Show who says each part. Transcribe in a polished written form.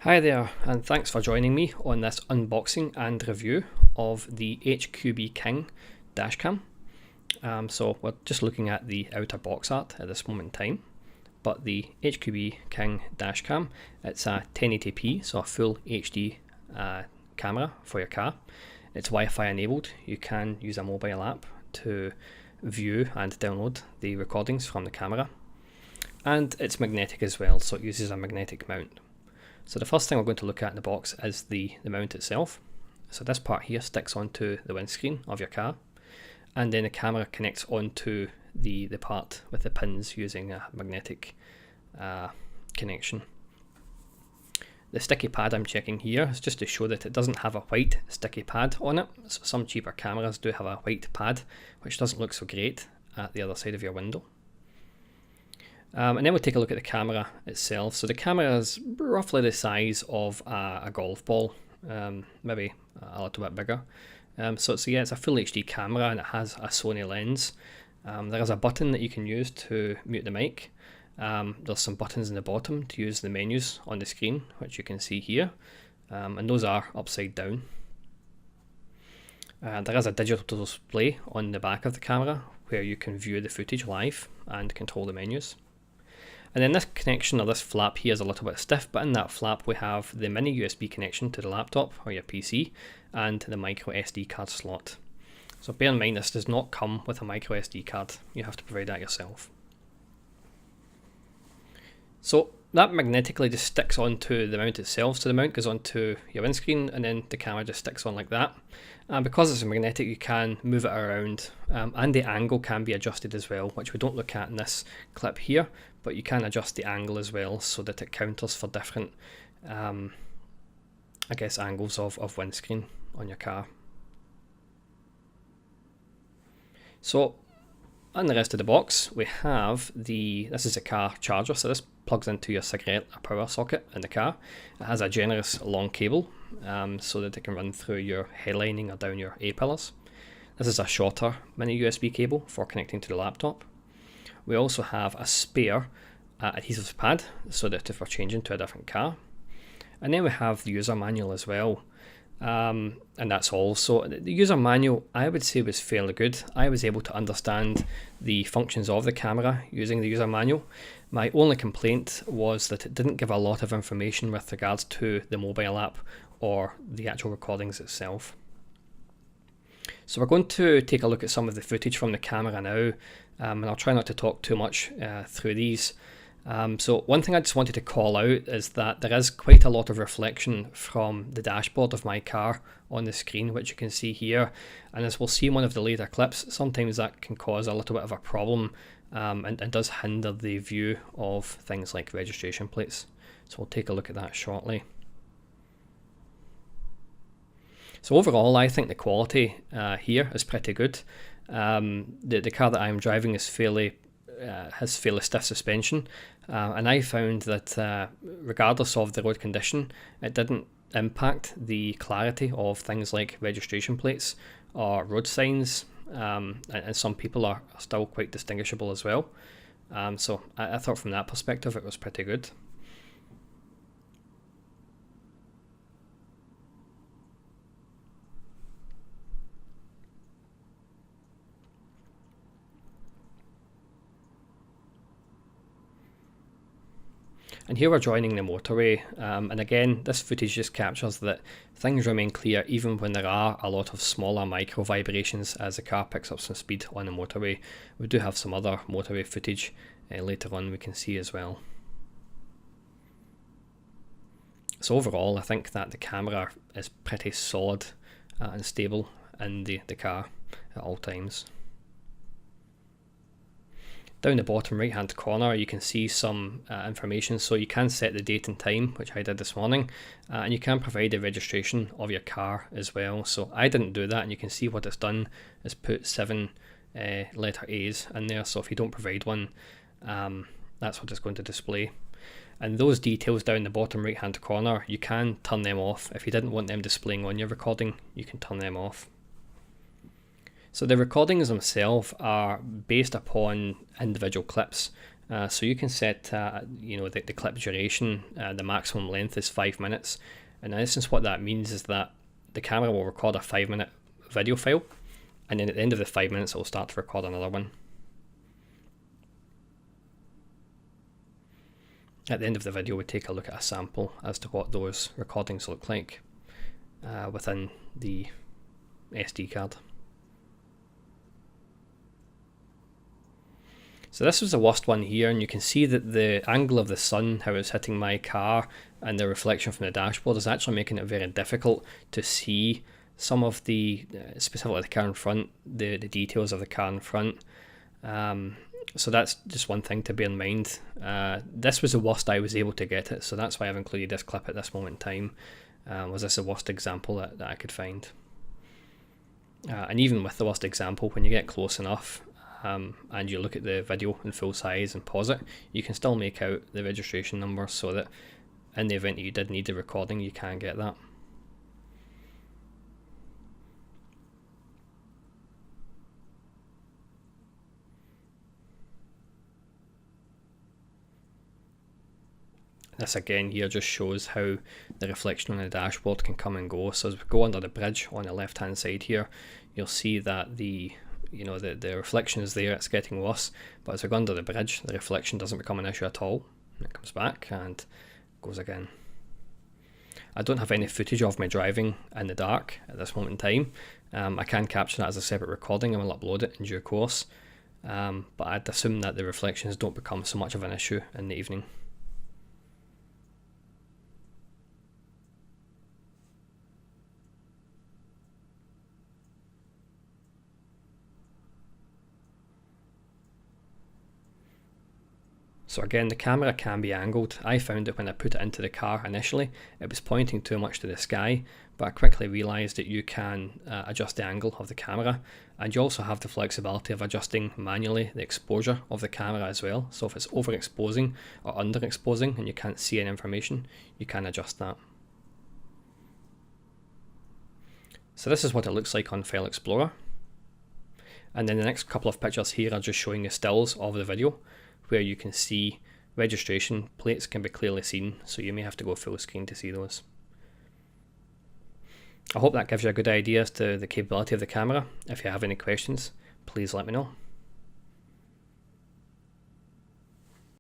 Speaker 1: Hi there, and thanks for joining me on this unboxing and review of the HQBKING dashcam. So we're just looking at the outer box art at this moment in time, but the HQBKING dashcam, it's a 1080p, so a full HD camera for your car. It's Wi-Fi enabled. You can use a mobile app to view and download the recordings from the camera, and it's magnetic as well, so it uses a magnetic mount. So the first thing we're going to look at in the box is the mount itself. So this part here sticks onto the windscreen of your car, and then the camera connects onto the part with the pins using a magnetic connection. The sticky pad I'm checking here is just to show that it doesn't have a white sticky pad on it. So some cheaper cameras do have a white pad, which doesn't look so great at the other side of your window. And then we'll take a look at the camera itself. So the camera is roughly the size of a golf ball, maybe a little bit bigger. So it's a full HD camera, and it has a Sony lens. There is a button that you can use to mute the mic. There's some buttons in the bottom to use the menus on the screen, which you can see here, and those are upside down. There is a digital display on the back of the camera where you can view the footage live and control the menus. And then this connection, or this flap here, is a little bit stiff, but in that flap we have the mini USB connection to the laptop or your PC and the micro SD card slot. So bear in mind, this does not come with a micro SD card. You have to provide that yourself. So that magnetically just sticks onto the mount itself. So the mount goes onto your windscreen, and then the camera just sticks on like that. And because it's magnetic, you can move it around, and the angle can be adjusted as well, which we don't look at in this clip here, but you can adjust the angle as well so that it counters for different, angles of windscreen on your car. So on the rest of the box, we have this is a car charger, so this plugs into your cigarette power socket in the car. It has a generous long cable so that it can run through your headlining or down your A-pillars. This is a shorter mini USB cable for connecting to the laptop. We also have a spare adhesive pad so that if we're changing to a different car. And then we have the user manual as well. And that's all. So the user manual, I would say, was fairly good. I was able to understand the functions of the camera using the user manual. My only complaint was that it didn't give a lot of information with regards to the mobile app or the actual recordings itself. So we're going to take a look at some of the footage from the camera now, and I'll try not to talk too much through these. So one thing I just wanted to call out is that there is quite a lot of reflection from the dashboard of my car on the screen, which you can see here. And as we'll see in one of the later clips, sometimes that can cause a little bit of a problem and does hinder the view of things like registration plates. So we'll take a look at that shortly. So overall, I think the quality here is pretty good. The car that I'm driving is has fairly stiff suspension, and I found that regardless of the road condition, it didn't impact the clarity of things like registration plates or road signs, and some people are still quite distinguishable as well. So I thought from that perspective it was pretty good. And here we're joining the motorway, and again, this footage just captures that things remain clear even when there are a lot of smaller micro vibrations as the car picks up some speed on the motorway. We do have some other motorway footage later on we can see as well. So overall, I think that the camera is pretty solid and stable in the car at all times. Down the bottom right hand corner you can see some information, so you can set the date and time, which I did this morning, and you can provide the registration of your car as well. So I didn't do that, and you can see what it's done is put 7 letter A's in there, so if you don't provide one, that's what it's going to display. And those details down the bottom right hand corner, you can turn them off. If you didn't want them displaying on your recording, you can turn them off. So the recordings themselves are based upon individual clips So you can set the clip duration, the maximum length is 5 minutes, and in essence what that means is that the camera will record a 5-minute video file, and then at the end of the 5 minutes it will start to record another one. At the end of the video we take a look at a sample as to what those recordings look like within the SD card. So this was the worst one here, and you can see that the angle of the sun, how it's hitting my car, and the reflection from the dashboard is actually making it very difficult to see some of the, specifically the car in front, the details of the car in front. So that's just one thing to bear in mind. This was the worst I was able to get it, so that's why I've included this clip at this moment in time. Was this the worst example that I could find? And even with the worst example, when you get close enough, and you look at the video in full size and pause it, you can still make out the registration number, so that in the event that you did need the recording, you can get that. This again here just shows how the reflection on the dashboard can come and go. So as we go under the bridge on the left hand side here, you'll see that the reflection is there, it's getting worse, but as we go under the bridge, the reflection doesn't become an issue at all. It comes back and goes again. I don't have any footage of me driving in the dark at this moment in time. I can capture that as a separate recording and will upload it in due course, but I'd assume that the reflections don't become so much of an issue in the evening. So again, the camera can be angled. I found that when I put it into the car initially, it was pointing too much to the sky, but I quickly realised that you can adjust the angle of the camera, and you also have the flexibility of adjusting manually the exposure of the camera as well. So if it's overexposing or underexposing and you can't see any information, you can adjust that. So this is what it looks like on File Explorer. And then the next couple of pictures here are just showing the stills of the video, where you can see registration plates can be clearly seen, so you may have to go full screen to see those. I hope that gives you a good idea as to the capability of the camera. If you have any questions, please let me know.